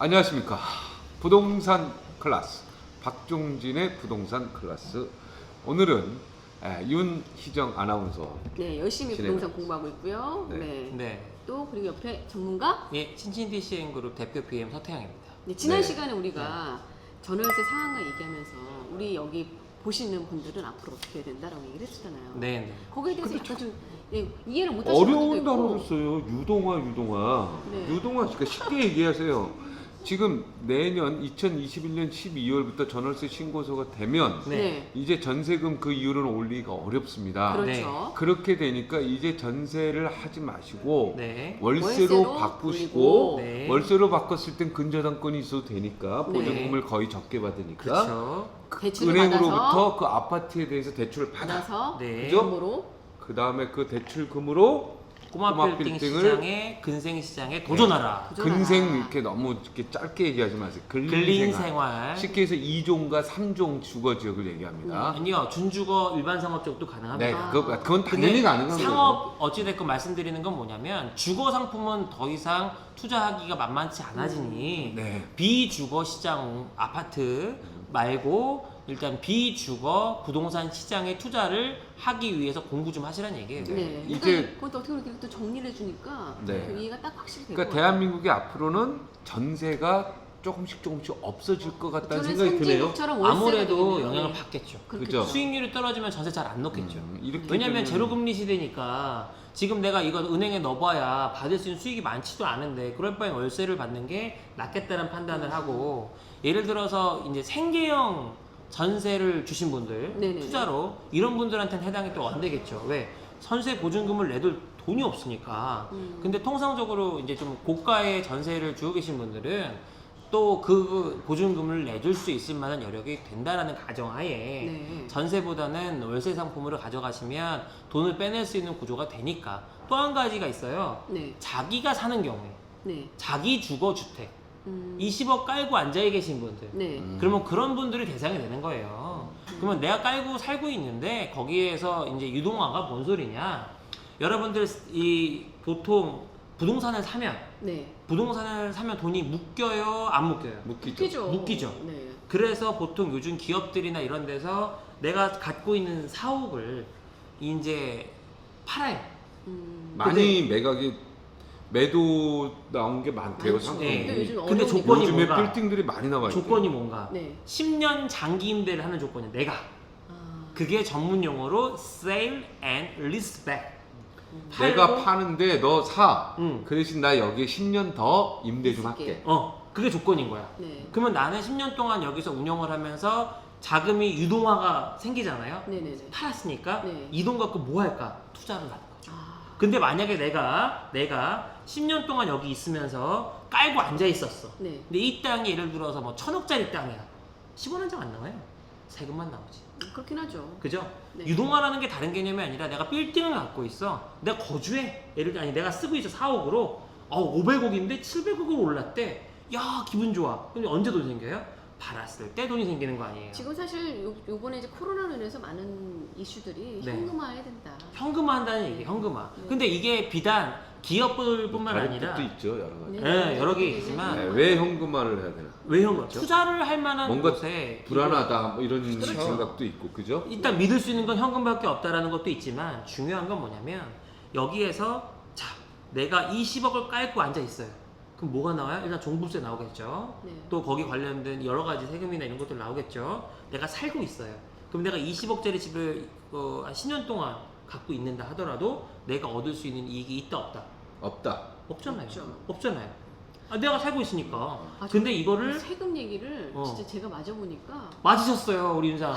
안녕하십니까. 부동산 클래스 박종진의 부동산 클래스. 오늘은 윤희정 아나운서. 네, 열심히 진행을 부동산 공부하고 있고요. 네. 네. 네. 또 그리고 옆에 전문가. 예, 신진DCN 그룹 대표 PM 서태양입니다. 네, 지난 네. 시간에 우리가 전월세 상한가 얘기하면서 우리 여기 보시는 분들은 앞으로 어떻게 해야 된다라고 얘기를 했었잖아요. 네, 네. 거기에 대해서 약간 좀 이해를 못 하시는 분들도 어려운 있고. 단어를 써요. 유동화. 네. 유동화. 그러니까 쉽게 얘기하세요. 지금 내년 2021년 12월부터 전월세 신고서가 되면 네. 이제 전세금 그 이율을 올리기가 어렵습니다. 그렇죠. 그렇게 되니까 이제 전세를 하지 마시고 네. 월세로 바꾸시고 올리고. 네. 월세로 바꿨을 땐 근저당권이 있어도 되니까 네. 보증금을 거의 적게 받으니까 그렇죠. 대출을 은행으로부터 받아서 그 아파트에 대해서 대출을 받아. 받아서 네. 그죠? 금으로 그 다음에 그 대출금으로 꼬마 빌딩 시장에 근생 시장에 도전하라. 도전하라. 근생 이렇게 너무 이렇게 짧게 얘기하지 마세요. 근린 생활. 쉽게 해서 2종과 3종 주거 지역을 얘기합니다. 아니요, 준주거 일반 상업적도 네, 가능합니다. 그건 당연히 근데 가능한 거죠. 상업 어찌됐건 말씀드리는 건 뭐냐면 주거 상품은 더 이상 투자하기가 만만치 않아지니 네. 비주거 시장 아파트 말고 일단 비주거 부동산 시장에 투자를 하기 위해서 공부 좀 하시라는 얘기예요. 네. 이제- 그러니까 그것도 어떻게 그렇게 또 정리를 해주니까 네. 그 이해가 딱 확실히 되고. 그러니까 대한민국이 앞으로는 전세가 조금씩 없어질 것 같다는 저는 생각이 드네요. 선진국처럼 월세가 아무래도 되겠네요. 영향을 네. 받겠죠. 그죠? 수익률이 떨어지면 전세 잘 안 놓겠죠. 이렇게 왜냐면 되면- 제로금리 시대니까 지금 내가 이거 은행에 넣어봐야 받을 수 있는 수익이 많지도 않은데 그럴 바엔 월세를 받는 게 낫겠다는 판단을 하고, 예를 들어서 이제 생계형 전세를 주신 분들 네네. 투자로 이런 분들한테는 해당이 또 안 되겠죠. 왜? 전세 보증금을 내둘 돈이 없으니까. 근데 통상적으로 이제 좀 고가의 전세를 주고 계신 분들은 또 그 보증금을 내줄 수 있을 만한 여력이 된다라는 가정하에 네. 전세보다는 월세 상품으로 가져가시면 돈을 빼낼 수 있는 구조가 되니까. 또 한 가지가 있어요. 네. 자기가 사는 경우에 네. 자기 주거 주택 음. 20억 깔고 앉아 계신 분들, 네. 그러면 그런 분들이 대상이 되는 거예요. 그러면 내가 깔고 살고 있는데 거기에서 이제 유동화가 뭔 소리냐? 여러분들 이 보통 부동산을 사면 네. 돈이 묶여요, 안 묶여요? 묶이죠. 묶이죠. 네. 그래서 보통 요즘 기업들이나 이런 데서 내가 갖고 있는 사옥을 이제 팔아요. 많이 매도 나온 게 많대요. 많죠. 상품이. 네. 근데 요즘 근데 어려우니까. 조건이 요즘에 뭔가? 빌딩들이 많이 나와 있대요. 조건이 뭔가? 네. 10년 장기 임대를 하는 조건이야. 내가. 아. 그게 전문 용어로 sale and lease back. 내가 팔고- 파는데 너 사. 응. 그 대신 나 여기에 10년 더 임대 좀 있을게. 할게. 그게 조건인 거야. 네. 그러면 나는 10년 동안 여기서 운영을 하면서 자금이 유동화가 생기잖아요. 네네네. 팔았으니까 네. 이 돈 갖고 뭐 할까? 투자를 하는 거죠. 아. 근데 만약에 내가 10년 동안 여기 있으면서 깔고 앉아 있었어. 네. 근데 이 땅이 예를 들어서 뭐 1,000억짜리 땅이야. 10원 한 장 안 나와요. 세금만 나오지. 그렇긴 하죠. 그죠? 네. 유동화라는 게 다른 개념이 아니라 내가 빌딩을 갖고 있어. 내가 거주해. 내가 쓰고 있어 4억으로. 500억인데 700억으로 올랐대. 야, 기분 좋아. 근데 언제 돈 생겨요? 팔았을 때 돈이 생기는 거 아니에요. 지금 사실 요번에 이제 코로나로 인해서 많은 이슈들이 네. 현금화해야 된다. 현금화한다는 얘기, 현금화. 네. 근데 이게 비단 기업뿐만 다른 아니라 뜻도 있죠, 여러 가지. 네, 여러 개 있지만 네, 왜 현금화를 해야 되나? 왜 현금? 투자를 할 만한 뭔가 곳에 불안하다 뭐 이런 그렇죠. 생각도 있고, 그죠? 일단 믿을 수 있는 건 현금밖에 없다라는 것도 있지만, 중요한 건 뭐냐면 여기에서 자, 내가 20억을 깔고 앉아 있어요. 그럼 뭐가 나와요? 일단 종부세 나오겠죠. 네. 또 거기 관련된 여러 가지 세금이나 이런 것들 나오겠죠. 내가 살고 있어요. 그럼 내가 20억짜리 집을 한 10년 동안 갖고 있는다 하더라도 내가 얻을 수 있는 이익이 있다 없다? 없다. 없잖아요. 없죠. 없잖아요. 내가 살고 있으니까. 아, 근데 저 이거를 세금 얘기를 어. 진짜 제가 맞아보니까 맞으셨어요, 우리 윤상아.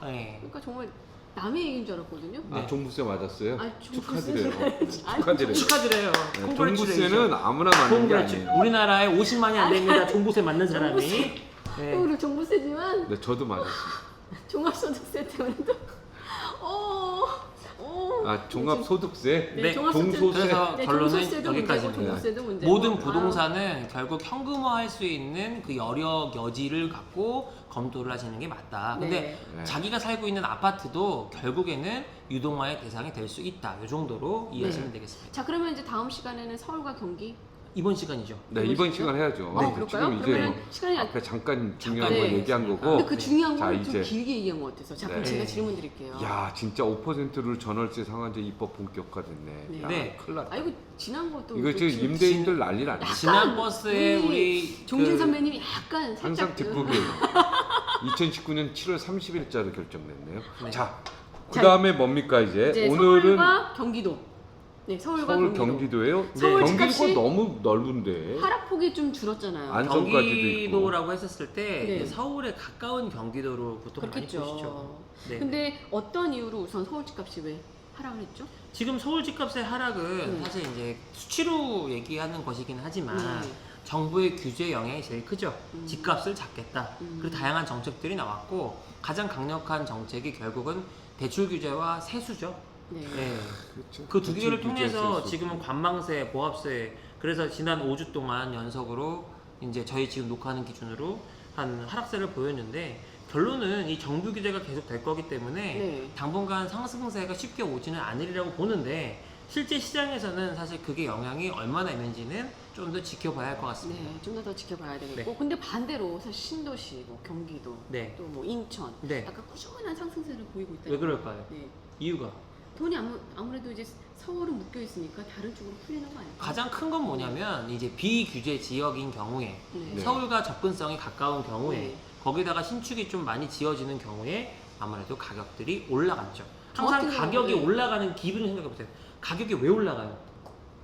네. 그러니까 정말 남의 얘기인 줄 알았거든요. 네. 종부세 맞았어요? 아니, 축하드려요. 아니, 축하드려요. 축하드려요. 네, 종부세는 아무나 맞는 게 Congratulations. 아니에요. 우리나라에 50만이 안 됩니다. 종부세 맞는 사람이. 종부세. 네. 또 그리고 종부세지만 네, 저도 맞았어요. 종합소득세 때문에도 종합소득세, 네, 종소세. 그래서 네, 결론은 종소세도 여기까지입니다. 문제고 종부세도 문제고. 모든 아. 부동산은 결국 현금화할 수 있는 그 여력 여지를 갖고 검토를 하시는 게 맞다. 근데 네. 자기가 살고 있는 아파트도 결국에는 유동화의 대상이 될 수 있다. 이 정도로 이해하시면 되겠습니다. 자, 그러면 이제 다음 시간에는 서울과 경기 이번 시간이죠. 네, 이번 시간 해야죠. 아, 그럴까요? 지금 이제 그러면 뭐 시간이 앞에 잠깐 중요한 잠깐, 거 네. 얘기한 거고. 근데 그 중요한 자, 걸 좀 이제 길게 얘기한 것 같아서. 자, 그럼 네. 제가 질문 드릴게요. 야, 진짜 5%를 전월세 상한제 입법 본격화됐네. 네. 야, 네. 큰일 났다. 아, 이거 지난 것도 이거 지금 임대인들 난리 났네. 지난 버스에 우리 종진 그 선배님이 약간 항상 살짝 뒷북이에요. 2019년 7월 30일자로 결정됐네요. 네. 자, 그 자, 다음에 뭡니까 이제? 이제 오늘은 서울과 경기도. 네, 서울과 서울 경기도. 경기도예요. 서울 경기도가 집값이 너무 넓은데. 하락폭이 좀 줄었잖아요. 안성까지도 경기도라고 했었을 때 네. 이제 서울에 가까운 경기도로 보통 많이 보시죠. 그렇겠죠. 네. 근데 어떤 이유로 우선 서울 집값이 왜 하락을 했죠? 지금 서울 집값의 하락은 네. 사실 이제 수치로 얘기하는 것이긴 하지만 네. 정부의 규제 영향이 제일 크죠. 음. 집값을 잡겠다. 음. 그리고 다양한 정책들이 나왔고 가장 강력한 정책이 결국은 대출 규제와 세수죠. 네. 네. 그렇죠. 그 두 개를 대출 통해서 규제, 지금은 관망세, 보합세 그래서 지난 5주 동안 연속으로 이제 저희 지금 녹화하는 기준으로 한 하락세를 보였는데 결론은 이 정부 규제가 계속 될 거기 때문에 네. 당분간 상승세가 쉽게 오지는 않으리라고 보는데 실제 시장에서는 사실 그게 영향이 얼마나 있는지는 좀 더 지켜봐야 할 것 같습니다. 네, 좀 더 지켜봐야 되겠고. 네. 근데 반대로 사실 신도시, 뭐 경기도, 네. 또 뭐 인천, 네. 약간 꾸준한 상승세를 보이고 있다. 왜 그럴까요? 네. 이유가 돈이 아무래도 이제 서울은 묶여 있으니까 다른 쪽으로 풀리는 거 아닐까요? 가장 큰 건 뭐냐면 이제 비규제 지역인 경우에 네. 네. 서울과 접근성이 가까운 경우에 네. 거기다가 신축이 좀 많이 지어지는 경우에 아무래도 가격들이 올라갔죠. 저 항상 같은 가격이 경우는- 올라가는 기분을 생각해보세요. 가격이 왜 올라가요?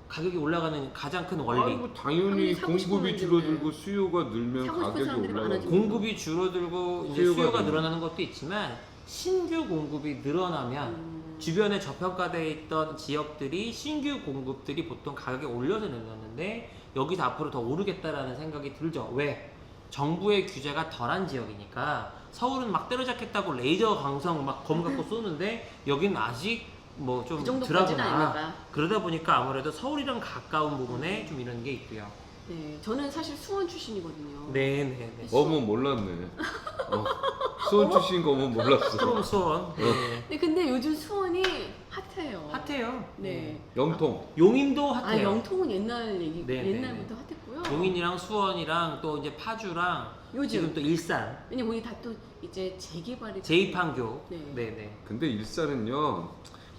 가격이 올라가는 가장 큰 원리. 아이고 당연히 사고 싶은 공급이 사람들은 줄어들고 수요가 늘면 사고 싶은 가격이 사람들이 올라가고. 많아지고. 공급이 줄어들고 이제 수요가 수요가 늘면. 늘어나는 것도 있지만 신규 공급이 늘어나면 주변에 저평가되어 있던 지역들이 신규 공급들이 보통 가격이 올려서 내놨는데 여기서 앞으로 더 오르겠다라는 생각이 들죠. 왜? 정부의 규제가 덜한 지역이니까 서울은 막 때려잡겠다고 레이저 강성 막 검 갖고 쏘는데 여기는 아직 뭐 좀 그 정도까지는 드라구나. 아니니까. 그러다 보니까 아무래도 서울이랑 가까운 부분에 좀 이런 게 있고요. 네, 저는 사실 수원 출신이거든요. 네네네. 어머 몰랐네. 수원 출신 거면 몰랐어. 그럼 수원. 네. 네, 근데 요즘 수원이 핫해요. 핫해요. 음. 네. 영통. 용인도 아, 핫해요. 영통은 옛날 얘기, 네, 네, 옛날부터 핫했고요. 용인이랑 수원이랑 또 이제 파주랑 요즘. 지금 또 일산, 왜냐면 우리 다 또 이제 재개발이 제2판교. 네. 네네. 근데 일산은요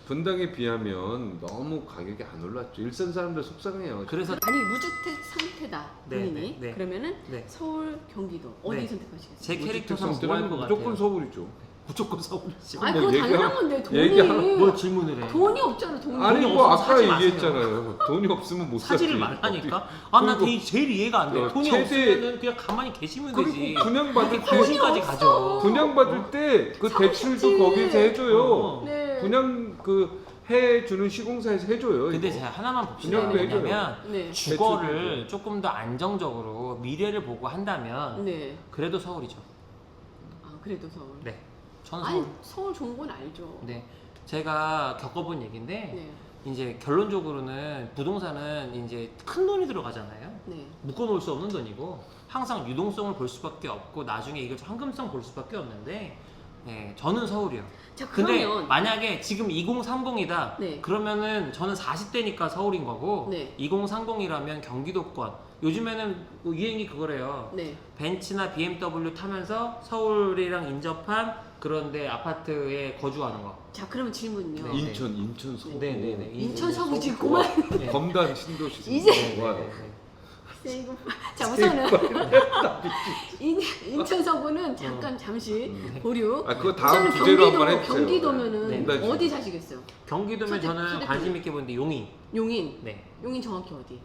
분당에 비하면 너무 가격이 안 올랐죠. 일산 사람들 속상해요. 그래서 아니 무주택 상태다 네, 본인이 네, 네. 그러면 네. 서울 경기도 어디 네. 선택하시겠어요? 제 캐릭터상 무주택 뭐할 것 상태는 같아요? 무조건 서울이죠. 무조건 서울이죠. 아니 뭐 그거 얘기하- 당연한 건데 돈이 얘기하는 뭘 질문을 해? 돈이 없잖아 돈이. 아니 돈이 뭐 없으면 아까 사지 마세요. 얘기했잖아요. 돈이 없으면 못 사지. 사지를 말라니까? 아, 나 그리고 제일 이해가 안 돼. 어, 돈이 최대- 없으면은 그냥 가만히 계시면 되지. 그리고 분양받을 때 관심까지 가져. 분양받을 때 그 사고 대출도 싶지. 거기서 해줘요. 어. 네. 분양 그 해주는 시공사에서 해줘요. 근데 이거. 제가 하나만 봅시다. 분양도 해줘요. 뭐냐면 네. 주거를 조금 더 안정적으로 미래를 보고 한다면 네. 그래도 서울이죠. 아 그래도 서울. 네. 저는 아니 서울. 서울 좋은 건 알죠. 네. 제가 겪어본 얘기인데 네. 이제 결론적으로는 부동산은 이제 큰 돈이 들어가잖아요. 네. 묶어놓을 수 없는 돈이고 항상 유동성을 볼 수밖에 없고 나중에 이걸 황금성 볼 수밖에 없는데 네, 저는 서울이요. 자 근데 그러면 만약에 지금 2030이다 네. 그러면은 저는 40대니까 서울인 거고 네. 2030이라면 경기도권 요즘에는 뭐 유행이 그거래요. 네. 벤츠나 BMW 타면서 서울이랑 인접한 그런데 아파트에 거주하는 거. 자 그러면 질문요. 네. 인천 서구. 네네네. 인천 서구 지금 와, 그만. 네. 검단 신도시. 이제- 와, 세이브. 자 우선은 인천 서구는 잠깐 잠시 음. 보류. 아 그거 다음 우선은 주제로 한번 해주세요. 경기도면은 네. 어디 사시겠어요? 경기도면 저는 선택- 관심 있게 보는데 용인. 용인. 네. 용인 정확히 어디?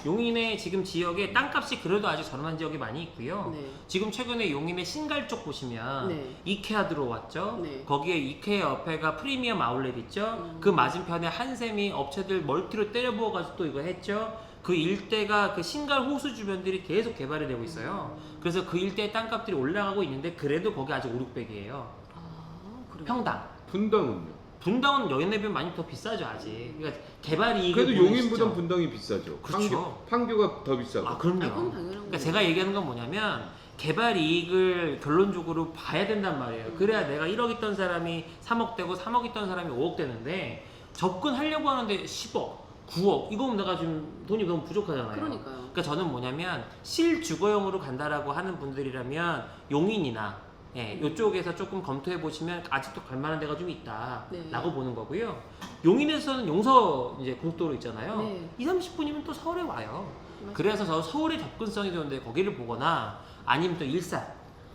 용인의 지금 지역에 땅값이 그래도 아주 저렴한 지역이 많이 있고요. 네. 지금 최근에 용인의 신갈 쪽 보시면 네. 이케아 들어왔죠. 네. 거기에 이케아 옆에가 프리미엄 아울렛 있죠. 그 맞은편에 한샘이 업체들 멀티로 때려 부어가지고 또 이거 했죠. 그 일대가 그 신갈 호수 주변들이 계속 개발이 되고 있어요. 그래서 그 일대 땅값들이 올라가고 있는데 그래도 거기 아직 5, 600이에요. 아 그래요. 평당. 분당은요. 분당은 여인에 비하면 많이 더 비싸죠 아직. 그러니까 개발 이익을 그래도 보는 용인보다 시점. 분당이 비싸죠. 그렇죠. 판교가 더 비싸고. 아 그럼요. 아, 그건 당연한 그러니까 거죠. 제가 얘기하는 건 뭐냐면 개발 이익을 결론적으로 봐야 된단 말이에요. 그래야 내가 1억 있던 사람이 3억 되고 3억 있던 사람이 5억 되는데 접근하려고 하는데 10억, 9억 이거면 내가 지금 돈이 너무 부족하잖아요. 그러니까요. 그러니까 저는 뭐냐면 실주거용으로 간다라고 하는 분들이라면 용인이나 이쪽에서 조금 검토해 보시면 아직도 갈 만한 데가 좀 있다라고 네. 보는 거고요. 용인에서는 용서 이제 고속도로 있잖아요. 네. 20-30분이면 또 서울에 와요. 맞아요. 그래서 저 서울의 접근성이 좋은데 거기를 보거나 아니면 또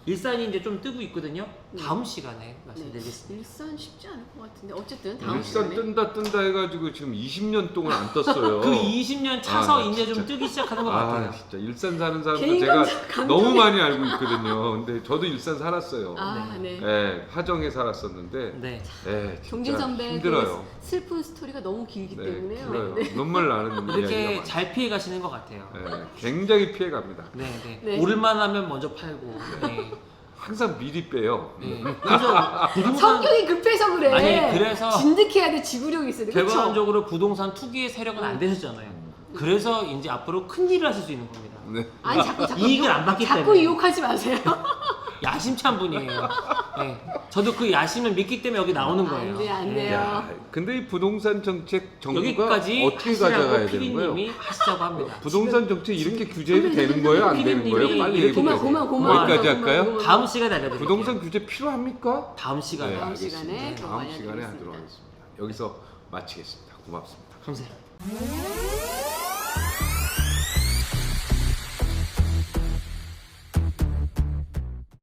일산이 이제 좀 뜨고 있거든요. 네. 다음 시간에 말씀드리겠습니다. 일산 쉽지 않을 것 같은데 어쨌든 다음 일산 시간에 뜬다 해가지고 지금 20년 동안 안 떴어요. 그 20년 차서 나 이제 좀 진짜. 뜨기 시작하는 것 같아요. 진짜 일산 사는 사람도 개인 제가 감정이- 너무 많이 알고 있거든요. 근데 저도 일산 살았어요. 네. 네, 화정에 살았었는데 네. 네, 종진 진짜 선배 힘들어요. 그 슬픈 스토리가 너무 길기 네, 때문에요. 길어요. 네. 눈물 나는 이야기가 이렇게 많아요. 잘 피해 가시는 것 같아요. 네, 굉장히 피해갑니다. 네. 네. 오를만 하면 먼저 팔고. 네. 항상 미리 빼요. 네. 그래서 부동산 성격이 급해서 그래. 아니, 그래서 진득해야 돼. 지구력이 있어야 돼. 그쵸? 결과적으로 부동산 투기의 세력은 안 되셨잖아요. 그래서 이제 앞으로 큰 일을 하실 수 있는 겁니다. 네. 아니 자꾸 이익을 안 받기 자꾸 때문에. 유혹하지 마세요. 야심찬 분이에요. 네. 저도 그 야심을 믿기 때문에 여기 나오는 거예요. 안 돼, 안 네. 돼요. 야, 근데 이 부동산 정책 정부가 여기까지 어떻게 하시라고 가져가야 되는 거예요? 피디님이 하시자고 합니다. 부동산 정책 이렇게 규제해도 되는 거예요? 안 되는 거예요? 피디님이 빨리 이렇게 얘기해 고마워, 보세요. 고마워. 여기까지 고마워, 할까요? 고마워. 다음 시간에 알려드릴게요. 부동산 규제 필요합니까? 다음 시간에. 네, 다음 알겠습니다. 시간에 또 다음 알려드리겠습니다. 시간에 하도록 하겠습니다. 여기서 마치겠습니다. 고맙습니다. 감사해요.